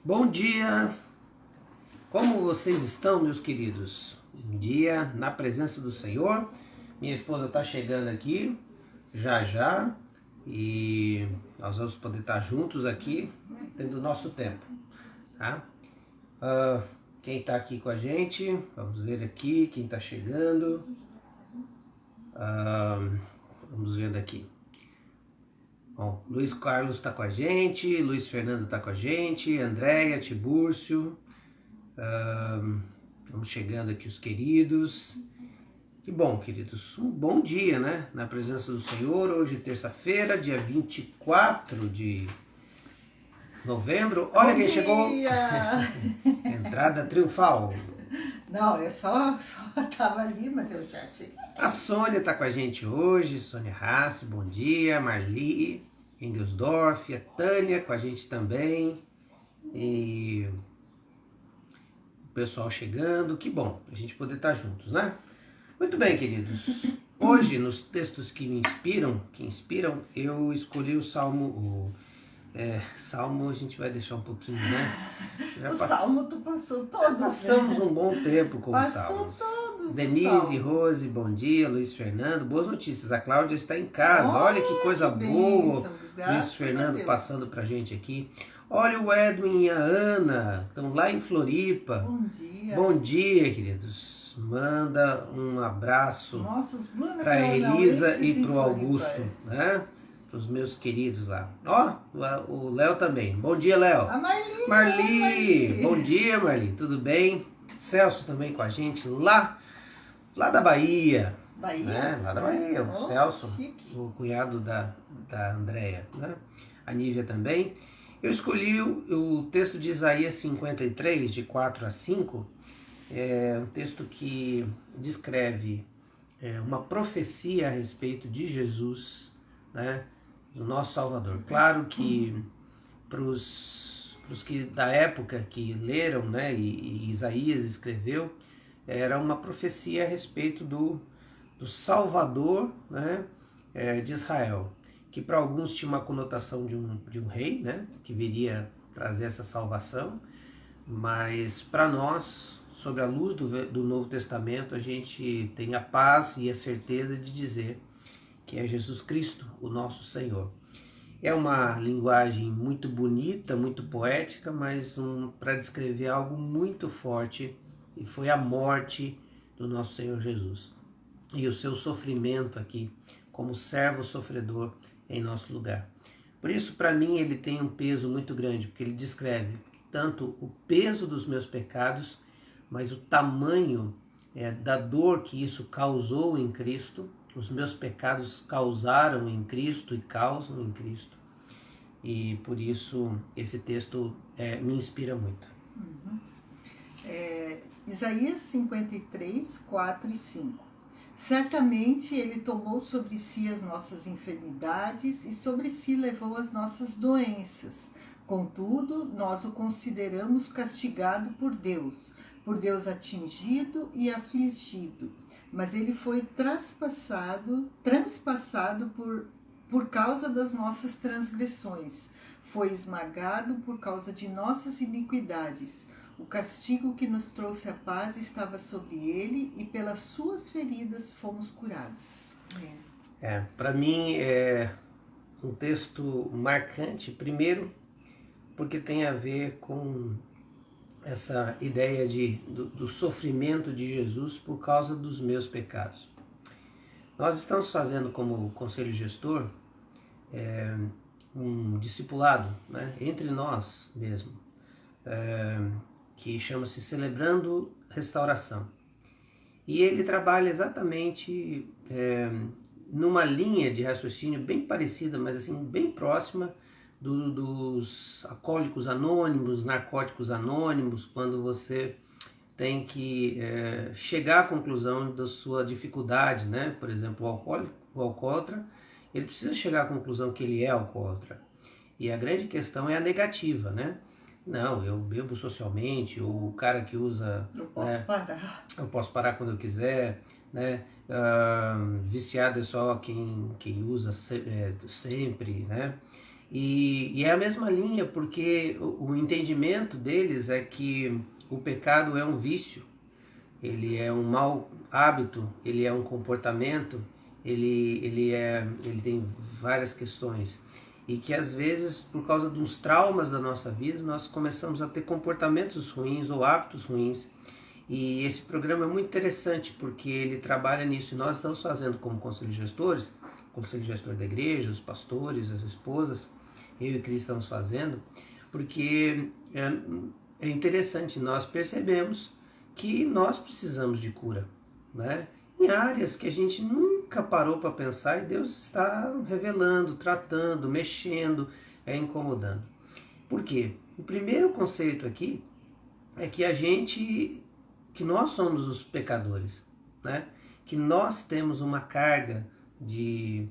Bom dia! Como vocês estão, meus queridos? Um dia na presença do Senhor. Minha esposa está chegando aqui já já e nós vamos poder estar juntos aqui, tendo o nosso tempo, tá? Quem está aqui com a gente? Vamos ver aqui quem está chegando. Vamos ver daqui. Bom, Luiz Carlos está com a gente, Luiz Fernando está com a gente, Andréia, Tibúrcio. Vamos chegando aqui os queridos. Que bom, queridos. Um bom dia, né? Na presença do Senhor. Hoje, terça-feira, dia 24 de novembro. Olha quem chegou. Entrada triunfal. Não, eu só tava ali, mas eu já cheguei. A Sônia está com a gente hoje. Sônia Rassi, bom dia. Marli, Engelsdorf, a Tânia com a gente também. E o pessoal chegando. Que bom a gente poder estar juntos, né? Muito bem, queridos. Hoje, nos textos que me inspiram, eu escolhi o Salmo. Salmo a gente vai deixar um pouquinho, né? Salmo tu passou todos. Passamos um bom tempo com os Passou salmos. todos. Denise, Rose, bom dia. Luiz Fernando, boas notícias. A Cláudia está em casa. Olha que coisa boa. Luiz Fernando passando pra gente aqui. Olha o Edwin e a Ana, estão lá em Floripa. Bom dia. Bom dia, queridos. Manda um abraço para Elisa e para o Augusto, né? Para os meus queridos lá. Ó, o Léo também. Bom dia, Léo. A Marli. Marli. Bom dia, Marli. Tudo bem? Celso também com a gente lá da Bahia. Bahia? Né? Lá da Bahia. O Celso, chique. o cunhado da Andréia, né? A Nívia também. Eu escolhi o texto de Isaías 53, de 4 a 5. É um texto que descreve uma profecia a respeito de Jesus, né, do nosso Salvador. Claro que para os que da época que leram, né, e Isaías escreveu, era uma profecia a respeito do Salvador, né, de Israel, que para alguns tinha uma conotação de um rei, né, que viria trazer essa salvação, mas para nós, sob a luz do Novo Testamento, a gente tem a paz e a certeza de dizer que é Jesus Cristo, o nosso Senhor. É uma linguagem muito bonita, muito poética, mas para descrever algo muito forte, e foi a morte do nosso Senhor Jesus. E o seu sofrimento aqui, como servo sofredor em nosso lugar. Por isso, para mim, ele tem um peso muito grande, porque ele descreve tanto o peso dos meus pecados, mas o tamanho da dor que isso causou em Cristo. Os meus pecados causaram em Cristo e causam em Cristo. E por isso esse texto me inspira muito. Isaías 53, 4 e 5. Certamente ele tomou sobre si as nossas enfermidades e sobre si levou as nossas doenças. Contudo, nós o consideramos castigado por Deus atingido e afligido. Mas ele foi transpassado por causa das nossas transgressões. Foi esmagado por causa de nossas iniquidades. O castigo que nos trouxe a paz estava sobre ele e pelas suas feridas fomos curados. Para mim é um texto marcante, primeiro, porque tem a ver com essa ideia do sofrimento de Jesus por causa dos meus pecados. Nós estamos fazendo como conselho gestor um discipulado, né, entre nós mesmo, que chama-se Celebrando Restauração. E ele trabalha exatamente numa linha de raciocínio bem parecida, mas assim bem próxima dos alcoólicos anônimos, narcóticos anônimos, quando você tem que chegar à conclusão da sua dificuldade, né? Por exemplo, o alcoólatra, ele precisa chegar à conclusão que ele é alcoólatra. E a grande questão é a negativa, né? Não, eu bebo socialmente, ou o cara que usa... Eu posso parar. Eu posso parar quando eu quiser, né? Viciado é só quem usa sempre, né? E é a mesma linha, porque o entendimento deles é que o pecado é um vício, ele é um mau hábito, ele é um comportamento, ele tem várias questões. E que às vezes, por causa dos traumas da nossa vida, nós começamos a ter comportamentos ruins ou hábitos ruins. E esse programa é muito interessante porque ele trabalha nisso. E nós estamos fazendo como conselho de gestores, conselho gestor da igreja, os pastores, as esposas, eu e Cris estamos fazendo, porque é interessante, nós percebemos que nós precisamos de cura, né? Em áreas que a gente nunca parou para pensar e Deus está revelando, tratando, mexendo, incomodando. Por quê? O primeiro conceito aqui é que nós somos os pecadores, né? Que nós temos uma carga de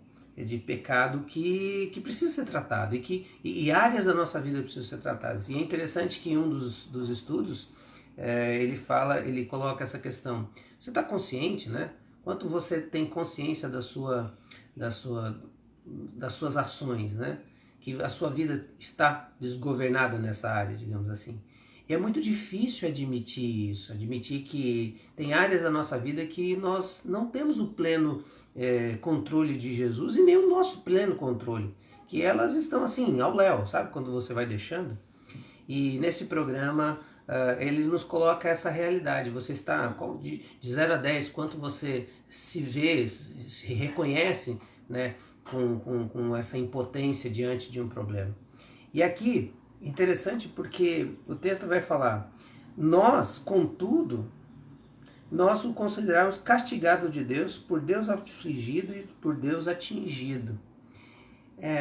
pecado que precisa ser tratado e áreas da nossa vida precisam ser tratadas. E é interessante que em um dos estudos ele coloca essa questão. Você está consciente, né? Quanto você tem consciência das suas ações, né? Que a sua vida está desgovernada nessa área, digamos assim. E é muito difícil admitir isso, admitir que tem áreas da nossa vida que nós não temos o pleno controle de Jesus e nem o nosso pleno controle, que elas estão assim, ao léu, sabe? Quando você vai deixando. E nesse programa ele nos coloca essa realidade. Você está de 0 a 10, quanto você se vê, se reconhece, né, com essa impotência diante de um problema. E aqui, interessante porque o texto vai falar: nós, contudo, nós o consideramos castigado de Deus, por Deus afligido e por Deus atingido.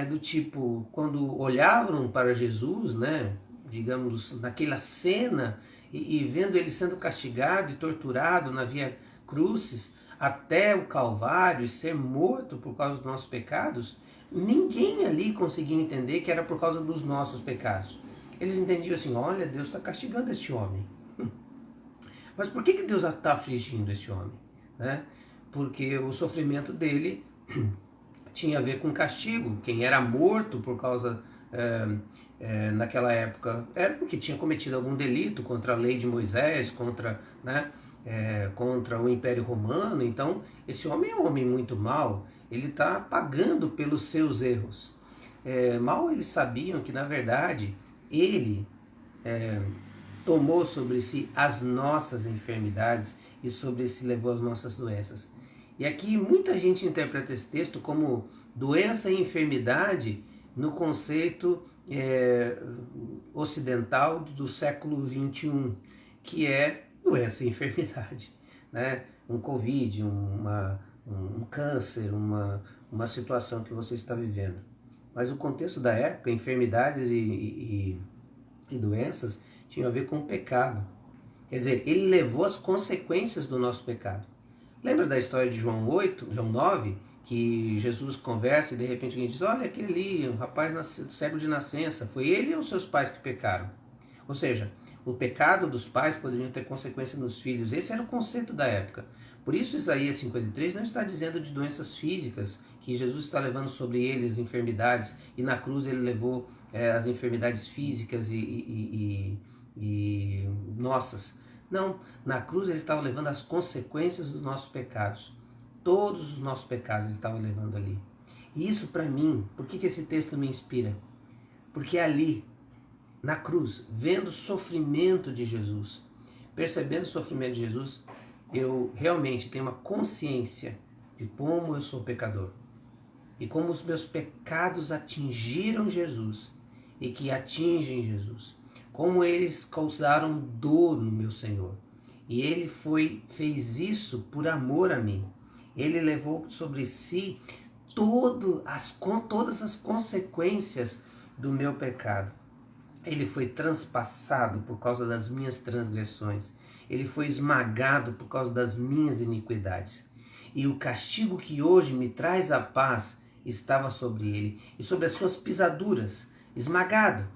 Do tipo, quando olhavam para Jesus, né, digamos, naquela cena, e vendo ele sendo castigado e torturado na via crucis, até o Calvário, e ser morto por causa dos nossos pecados, ninguém ali conseguia entender que era por causa dos nossos pecados. Eles entendiam assim: olha, Deus está castigando esse homem. Mas por que Deus está afligindo esse homem? Né? Porque o sofrimento dele tinha a ver com castigo. Quem era morto por causa, naquela época, era porque tinha cometido algum delito contra a lei de Moisés, contra o Império Romano. Então, esse homem é um homem muito mau, ele está pagando pelos seus erros. Mal eles sabiam que, na verdade, ele tomou sobre si as nossas enfermidades e sobre si levou as nossas doenças. E aqui muita gente interpreta esse texto como doença e enfermidade no conceito ocidental do século XXI, que é doença e enfermidade, né? Um Covid, um câncer, uma situação que você está vivendo. Mas o contexto da época, enfermidades e doenças, tinha a ver com o pecado. Quer dizer, ele levou as consequências do nosso pecado. Lembra da história de João 9, que Jesus conversa e de repente alguém diz: olha, aquele ali, um rapaz cego de nascença, foi ele ou seus pais que pecaram? Ou seja, o pecado dos pais poderia ter consequência nos filhos. Esse era o conceito da época. Por isso Isaías 53 não está dizendo de doenças físicas, que Jesus está levando sobre eles enfermidades, e na cruz ele levou as enfermidades físicas e nossas. Não, na cruz ele estava levando as consequências dos nossos pecados. Todos os nossos pecados ele estava levando ali. E isso para mim, por que esse texto me inspira? Porque ali, na cruz, vendo o sofrimento de Jesus, percebendo o sofrimento de Jesus, eu realmente tenho uma consciência de como eu sou pecador. E como os meus pecados atingiram Jesus e que atingem Jesus. Como eles causaram dor no meu Senhor. E ele fez isso por amor a mim. Ele levou sobre si todas as consequências do meu pecado. Ele foi transpassado por causa das minhas transgressões. Ele foi esmagado por causa das minhas iniquidades. E o castigo que hoje me traz a paz estava sobre ele. E sobre as suas pisaduras, esmagado,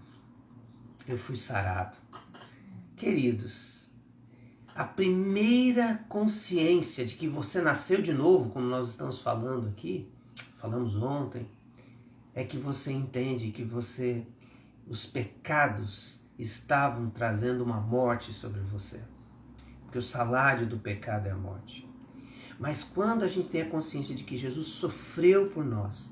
eu fui sarado. Queridos, a primeira consciência de que você nasceu de novo, como nós estamos falando aqui, falamos ontem, é que você entende que os pecados estavam trazendo uma morte sobre você. Porque o salário do pecado é a morte. Mas quando a gente tem a consciência de que Jesus sofreu por nós,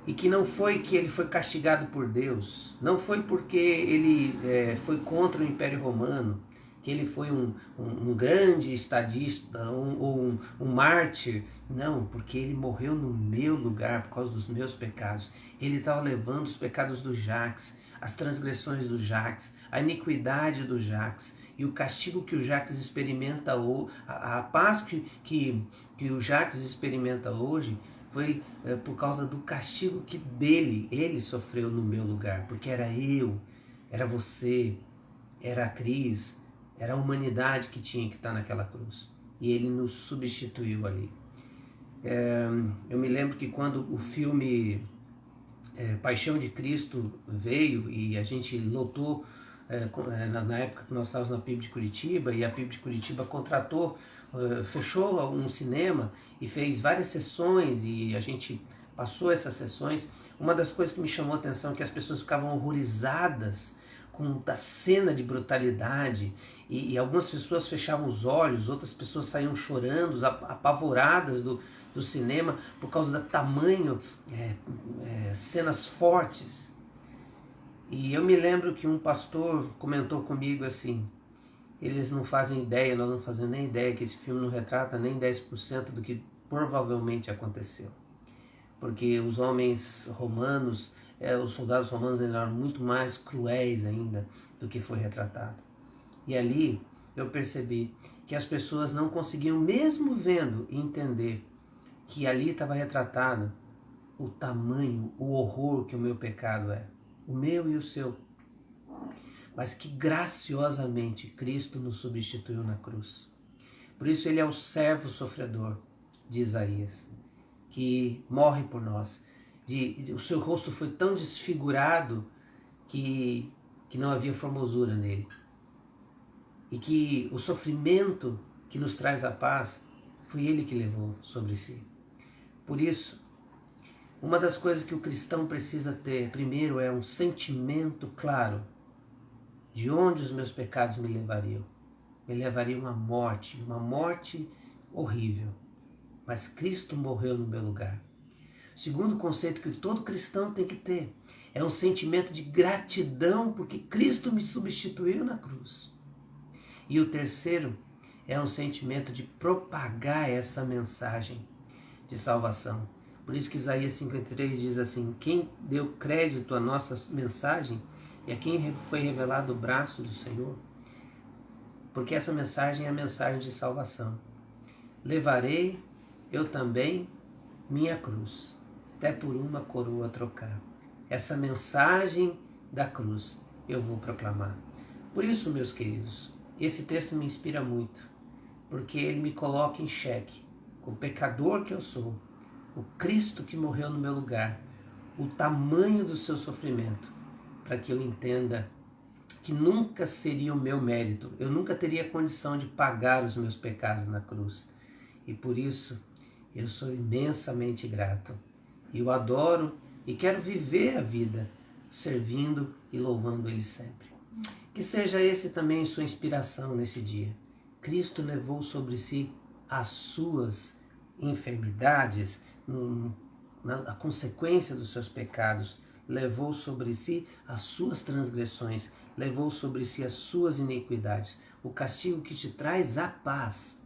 e que não foi que ele foi castigado por Deus, não foi porque ele foi contra o Império Romano, que ele foi um grande estadista, um mártir, não, porque ele morreu no meu lugar por causa dos meus pecados. Ele estava levando os pecados do Jacques, as transgressões do Jacques, a iniquidade do Jacques, e o castigo que o Jacques experimenta, a paz que o Jacques experimenta hoje, foi por causa do castigo que ele sofreu no meu lugar, porque era eu, era você, era a Cris, era a humanidade que tinha que estar naquela cruz, e ele nos substituiu ali. Eu me lembro que quando o filme Paixão de Cristo veio, e a gente lotou, na época que nós estávamos na PIB de Curitiba, e a PIB de Curitiba contratou, fechou um cinema e fez várias sessões, e a gente passou essas sessões. Uma das coisas que me chamou a atenção é que as pessoas ficavam horrorizadas com a cena de brutalidade, e algumas pessoas fechavam os olhos, outras pessoas saíam chorando, apavoradas do cinema por causa do tamanho, cenas fortes. E eu me lembro que um pastor comentou comigo assim: eles não fazem ideia, nós não fazemos nem ideia que esse filme não retrata nem 10% do que provavelmente aconteceu. Porque os homens romanos, os soldados romanos eram muito mais cruéis ainda do que foi retratado. E ali eu percebi que as pessoas não conseguiam, mesmo vendo, entender que ali estava retratado o tamanho, o horror que o meu pecado é, o meu e o seu. Mas que graciosamente Cristo nos substituiu na cruz. Por isso ele é o servo sofredor de Isaías, que morre por nós. O seu rosto foi tão desfigurado que não havia formosura nele. E que o sofrimento que nos traz a paz foi ele que levou sobre si. Por isso, uma das coisas que o cristão precisa ter, primeiro, é um sentimento claro de onde os meus pecados me levariam. Me levariam à morte, uma morte horrível. Mas Cristo morreu no meu lugar. O segundo conceito que todo cristão tem que ter é um sentimento de gratidão porque Cristo me substituiu na cruz. E o terceiro é um sentimento de propagar essa mensagem de salvação. Por isso que Isaías 53 diz assim: quem deu crédito à nossa mensagem e a quem foi revelado o braço do Senhor? Porque essa mensagem é a mensagem de salvação. Levarei eu também minha cruz, até por uma coroa trocar. Essa mensagem da cruz eu vou proclamar. Por isso, meus queridos, esse texto me inspira muito, porque ele me coloca em xeque o pecador que eu sou, o Cristo que morreu no meu lugar, o tamanho do seu sofrimento, para que eu entenda que nunca seria o meu mérito, eu nunca teria condição de pagar os meus pecados na cruz. E por isso eu sou imensamente grato. E o adoro e quero viver a vida servindo e louvando Ele sempre. Que seja esse também sua inspiração nesse dia. Cristo levou sobre si as suas enfermidades, a consequência dos seus pecados, levou sobre si as suas transgressões, levou sobre si as suas iniquidades. O castigo que te traz a paz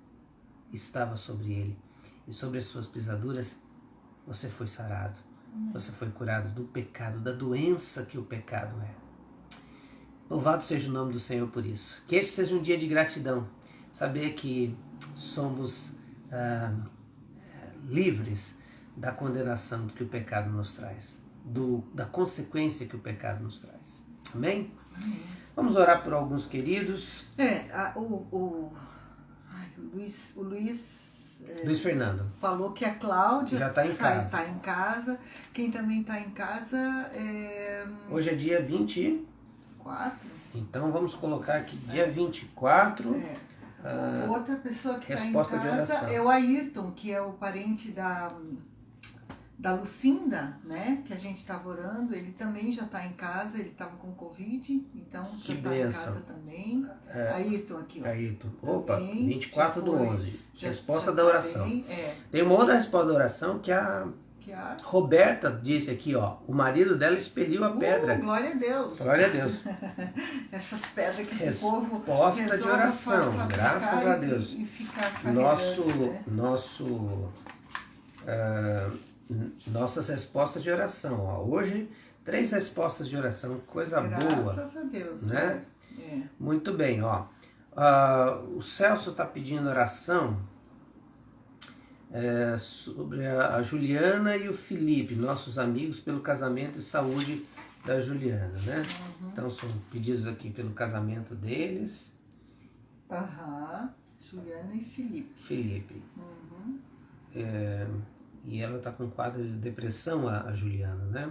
estava sobre ele. E sobre as suas pisaduras você foi sarado. Você foi curado do pecado, da doença que o pecado é. Louvado seja o nome do Senhor por isso. Que este seja um dia de gratidão. Saber que somos livres da condenação que o pecado nos traz. Da consequência que o pecado nos traz. Amém? Amém. Vamos orar por alguns queridos. O Luiz Fernando falou que a Cláudia já está em casa. Tá em casa. Quem também está em casa é... Hoje é dia 24. Então vamos colocar aqui dia 24. Outra pessoa que está em resposta de casa oração. é o Ayrton, que é o parente da da Lucinda, né, que a gente estava orando, ele também já está em casa, ele estava com Covid, então já está em casa também. Ayrton aqui, ó. Ayrton. Opa, também, 24/11. Resposta da tá oração. Bem, Tem uma outra resposta da oração que a Roberta disse aqui, ó. O marido dela expeliu a pedra. Glória a Deus. Glória a Deus. Essas pedras que esse povo resposta de oração, graças a Deus. E ficar Nossas respostas de oração. Ó. Hoje, 3 respostas de oração, coisa boa. Graças a Deus. Né? Muito bem, ó. O Celso está pedindo oração sobre a Juliana e o Felipe, nossos amigos, pelo casamento e saúde da Juliana, né? Então são pedidos aqui pelo casamento deles. Juliana e Felipe. Felipe. E ela está com quadro de depressão, a Juliana, né?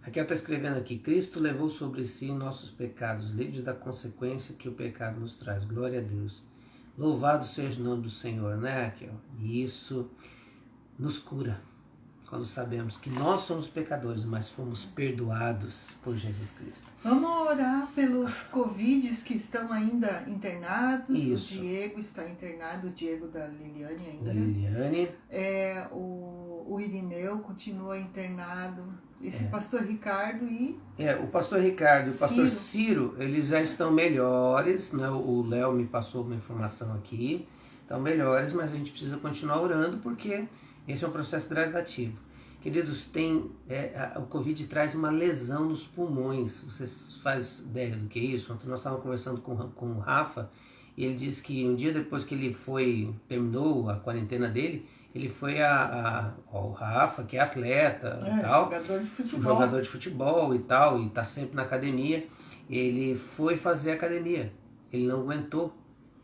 Raquel está escrevendo aqui: Cristo levou sobre si nossos pecados, livres da consequência que o pecado nos traz. Glória a Deus. Louvado seja o nome do Senhor, né, Raquel? E isso nos cura, quando sabemos que nós somos pecadores, mas fomos perdoados por Jesus Cristo. Vamos orar pelos Covids que estão ainda internados. Isso. O Diego está internado, o Diego da Liliane ainda. Da Liliane. O Irineu continua internado. Esse pastor Ricardo e... o pastor Ricardo e o pastor Ciro, eles já estão melhores, né? O Léo me passou uma informação aqui. Estão melhores, mas a gente precisa continuar orando porque esse é um processo gradativo. Queridos, o Covid traz uma lesão nos pulmões. Vocês fazem ideia do que é isso? Ontem nós estávamos conversando com o Rafa e ele disse que um dia depois que ele terminou a quarentena dele, ele foi o Rafa, que é atleta e tal, jogador de futebol e tal, e está sempre na academia. Ele foi fazer academia, ele não aguentou,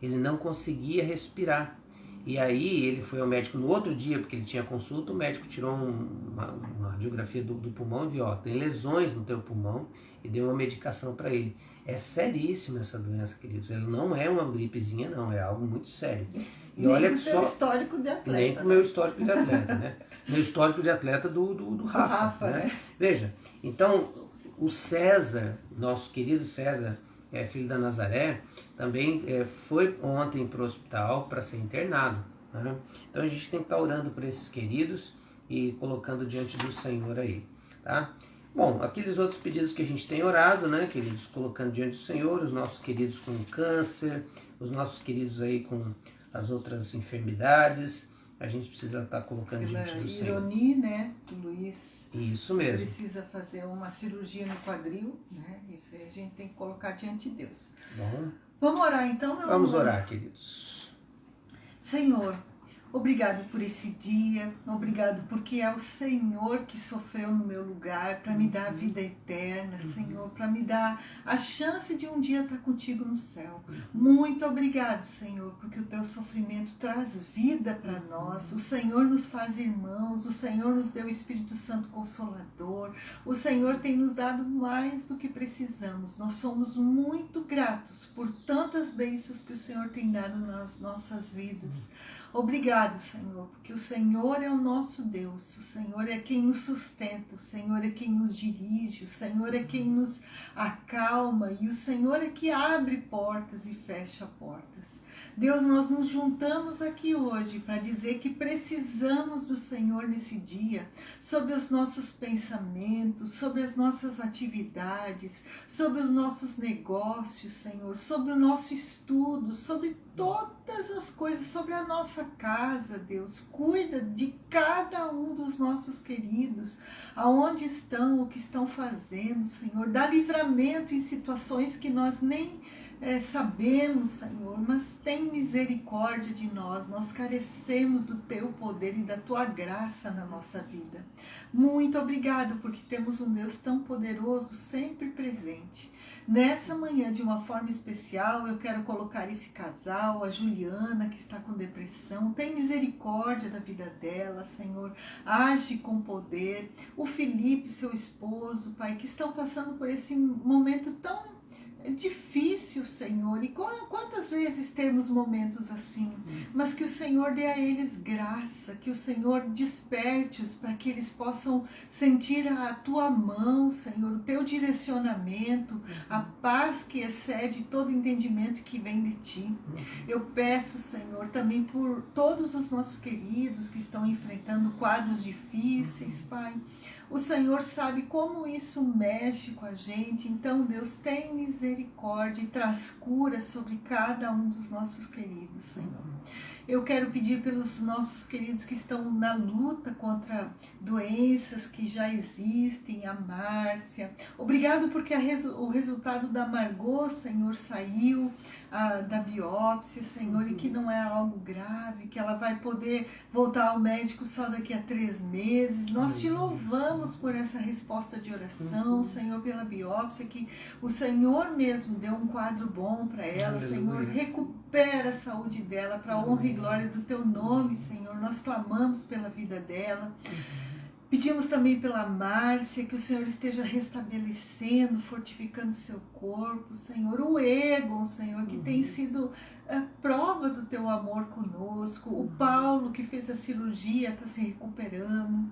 ele não conseguia respirar. E aí ele foi ao médico no outro dia, porque ele tinha consulta, o médico tirou uma radiografia do pulmão e viu, ó, tem lesões no teu pulmão, e deu uma medicação para ele. É seríssima essa doença, queridos. Ela não é uma gripezinha, não, é algo muito sério. E nem olha que só histórico de atleta. Nem com o meu histórico de atleta, né? Meu histórico de atleta do Rafa, né? Veja, então o César, nosso querido César, filho da Nazaré, também foi ontem para o hospital para ser internado. Né? Então a gente tem que estar orando por esses queridos e colocando diante do Senhor aí. Tá? Bom, aqueles outros pedidos que a gente tem orado, né, queridos, colocando diante do Senhor, os nossos queridos com câncer, os nossos queridos aí com as outras enfermidades, a gente precisa estar colocando diante do Senhor. Ironia, né, Luiz? Isso mesmo. Precisa fazer uma cirurgia no quadril, né? Isso aí a gente tem que colocar diante de Deus. Bom. Vamos orar então, meu amor? Vamos orar, queridos. Senhor, obrigado por esse dia, obrigado porque é o Senhor que sofreu no meu lugar para me dar a vida eterna, Senhor, para me dar a chance de um dia estar contigo no céu. Muito obrigado, Senhor, porque o teu sofrimento traz vida para nós, o Senhor nos faz irmãos, o Senhor nos deu o Espírito Santo Consolador, o Senhor tem nos dado mais do que precisamos. Nós somos muito gratos por tantas bênçãos que o Senhor tem dado nas nossas vidas. Obrigado, Senhor, porque o Senhor é o nosso Deus, o Senhor é quem nos sustenta, o Senhor é quem nos dirige, o Senhor é quem nos acalma e o Senhor é que abre portas e fecha portas. Deus, nós nos juntamos aqui hoje para dizer que precisamos do Senhor nesse dia, sobre os nossos pensamentos, sobre as nossas atividades, sobre os nossos negócios, Senhor, sobre o nosso estudo, sobre todas as coisas, sobre a nossa casa, Deus. Cuida de cada um dos nossos queridos, aonde estão, o que estão fazendo, Senhor. Dá livramento em situações que nós nem sabemos, Senhor, mas tem misericórdia de nós. Nós carecemos do teu poder e da tua graça na nossa vida. Muito obrigado, porque temos um Deus tão poderoso, sempre presente. Nessa manhã, de uma forma especial, eu quero colocar esse casal, a Juliana, que está com depressão. Tem misericórdia da vida dela, Senhor. Age com poder. O Felipe, seu esposo, Pai, que estão passando por esse momento tão difícil, Senhor, e quantas vezes temos momentos assim, mas que o Senhor dê a eles graça, que o Senhor desperte-os para que eles possam sentir a Tua mão, Senhor, o Teu direcionamento, a paz que excede todo entendimento que vem de Ti. Eu peço, Senhor, também por todos os nossos queridos que estão enfrentando quadros difíceis, Pai. O Senhor sabe como isso mexe com a gente. Então, Deus, tem misericórdia e traz cura sobre cada um dos nossos queridos, Senhor. Eu quero pedir pelos nossos queridos que estão na luta contra doenças que já existem, a Márcia. Obrigado porque o resultado da Margot, Senhor, saiu da biópsia, Senhor, e que não é algo grave, que ela vai poder voltar ao médico só daqui a 3 meses. Nós te louvamos por essa resposta de oração, Senhor, pela biópsia, que o Senhor mesmo deu um quadro bom para ela, Senhor, recupera a saúde dela para a honra e glória do Teu nome, Senhor. Nós clamamos pela vida dela. Pedimos também pela Márcia, que o Senhor esteja restabelecendo, fortificando o seu corpo, Senhor. O Egon, Senhor, que tem sido prova do Teu amor conosco. O Paulo, que fez a cirurgia, está se recuperando.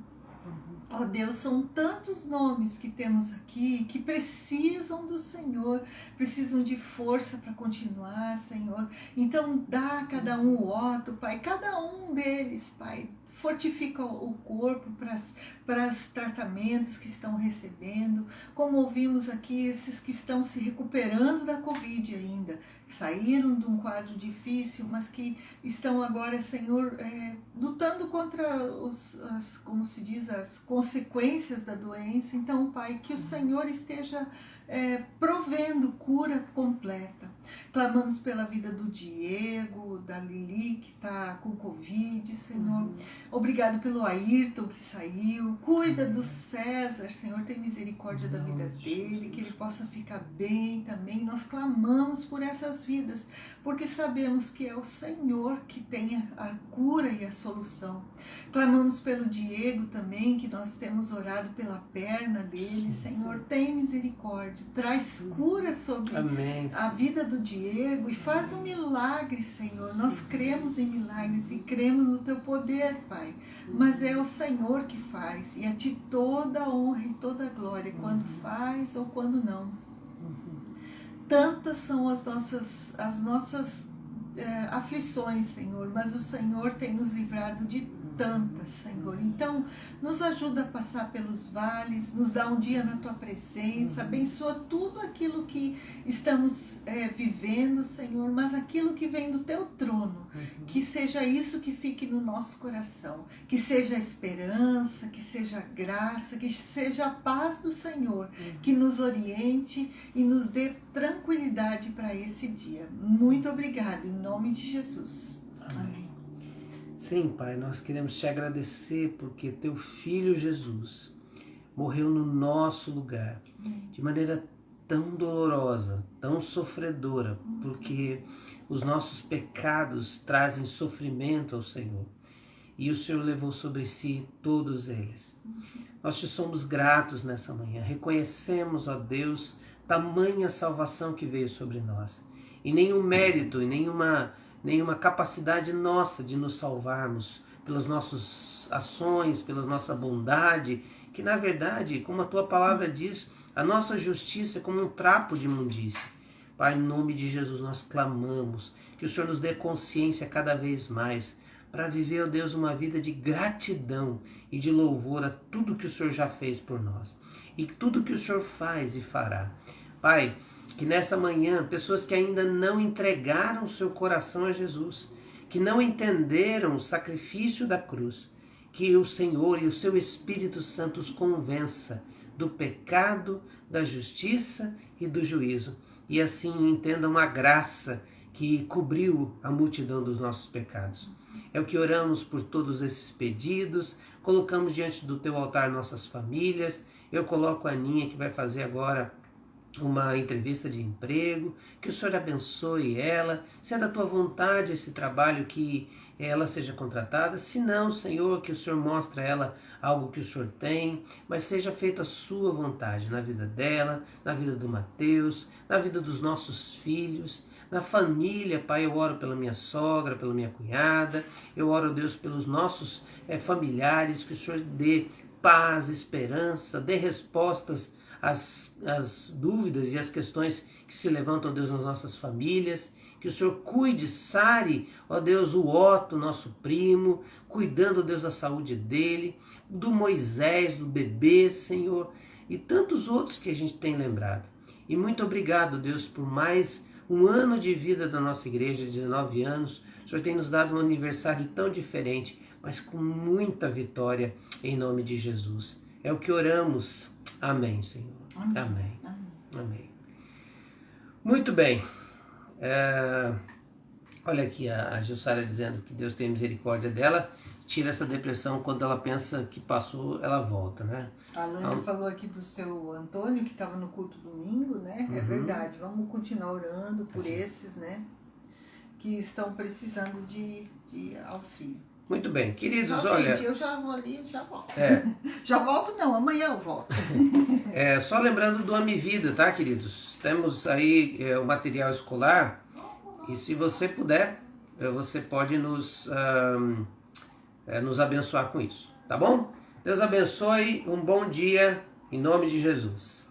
Ó Deus, são tantos nomes que temos aqui que precisam do Senhor, precisam de força para continuar, Senhor. Então dá a cada um o óto, Pai, cada um deles, Pai. Fortifica o corpo para os tratamentos que estão recebendo. Como ouvimos aqui, esses que estão se recuperando da Covid ainda, saíram de um quadro difícil, mas que estão agora, Senhor, lutando contra como se diz, as consequências da doença. Então, Pai, que o Senhor esteja provendo cura completa. Clamamos pela vida do Diego, da Lili, que está com Covid, Senhor. Obrigado pelo Ayrton, que saiu. Cuida do César, Senhor. Tem misericórdia da vida dele, que ele possa ficar bem também. Nós clamamos por essas vidas, porque sabemos que é o Senhor que tem a cura e a solução. Clamamos pelo Diego também, que nós temos orado pela perna dele. Senhor, tem misericórdia. Traz cura sobre a vida do Diego e faz um milagre, Senhor. Nós cremos em milagres e cremos no Teu poder, Pai. Mas é o Senhor que faz, e a Ti toda a honra e toda a glória, quando faz ou quando não. Tantas são as nossas aflições, Senhor, mas o Senhor tem nos livrado de tantas, Senhor. Então, nos ajuda a passar pelos vales, nos dá um dia na Tua presença, abençoa tudo aquilo que estamos vivendo, Senhor, mas aquilo que vem do Teu trono, que seja isso que fique no nosso coração, que seja a esperança, que seja a graça, que seja a paz do Senhor, que nos oriente e nos dê tranquilidade para esse dia. Muito obrigado, em nome de Jesus. Amém. Sim, Pai, nós queremos Te agradecer porque Teu Filho Jesus morreu no nosso lugar, de maneira tão dolorosa, tão sofredora, porque os nossos pecados trazem sofrimento ao Senhor. E o Senhor levou sobre si todos eles. Nós Te somos gratos nessa manhã, reconhecemos, ó Deus, tamanha salvação que veio sobre nós. E nenhum mérito e nenhuma capacidade nossa de nos salvarmos pelas nossas ações, pela nossa bondade, que na verdade, como a Tua palavra diz, a nossa justiça é como um trapo de imundícia. Pai, em nome de Jesus nós clamamos que o Senhor nos dê consciência cada vez mais para viver, ó Deus, uma vida de gratidão e de louvor a tudo que o Senhor já fez por nós e tudo que o Senhor faz e fará. Pai, que nessa manhã, pessoas que ainda não entregaram seu coração a Jesus, que não entenderam o sacrifício da cruz, que o Senhor e o Seu Espírito Santo os convença do pecado, da justiça e do juízo, e assim entendam a graça que cobriu a multidão dos nossos pecados. É o que oramos por todos esses pedidos, colocamos diante do Teu altar nossas famílias. Eu coloco a Aninha, que vai fazer agora uma entrevista de emprego, que o Senhor abençoe ela, se é da tua vontade esse trabalho que ela seja contratada, se não, Senhor, que o Senhor mostre a ela algo que o Senhor tem, mas seja feita a sua vontade na vida dela, na vida do Mateus, na vida dos nossos filhos, na família, Pai. Eu oro pela minha sogra, pela minha cunhada, eu oro, Deus, pelos nossos familiares, que o Senhor dê paz, esperança, dê respostas às dúvidas e às questões que se levantam, Deus, nas nossas famílias. Que o Senhor cuide, sare, ó Deus, o Otto, nosso primo, cuidando, Deus, da saúde dele, do Moisés, do bebê, Senhor, e tantos outros que a gente tem lembrado. E muito obrigado, Deus, por mais um ano de vida da nossa igreja, 19 anos. O Senhor tem nos dado um aniversário tão diferente, mas com muita vitória, em nome de Jesus. É o que oramos. Amém, Senhor. Amém. Amém. Amém. Muito bem. Olha aqui a Gilsara dizendo que Deus tem misericórdia dela, tira essa depressão quando ela pensa que passou, ela volta, né? A Lândia falou aqui do seu Antônio, que estava no culto domingo, né? É verdade, vamos continuar orando por esses, né? Que estão precisando de auxílio. Muito bem, queridos, já, olha... Gente, eu já vou ali, eu já volto. Já volto não, amanhã eu volto. Só lembrando do Amivida, tá, queridos? Temos aí o material escolar e se você puder, você pode nos abençoar com isso, tá bom? Deus abençoe, um bom dia, em nome de Jesus.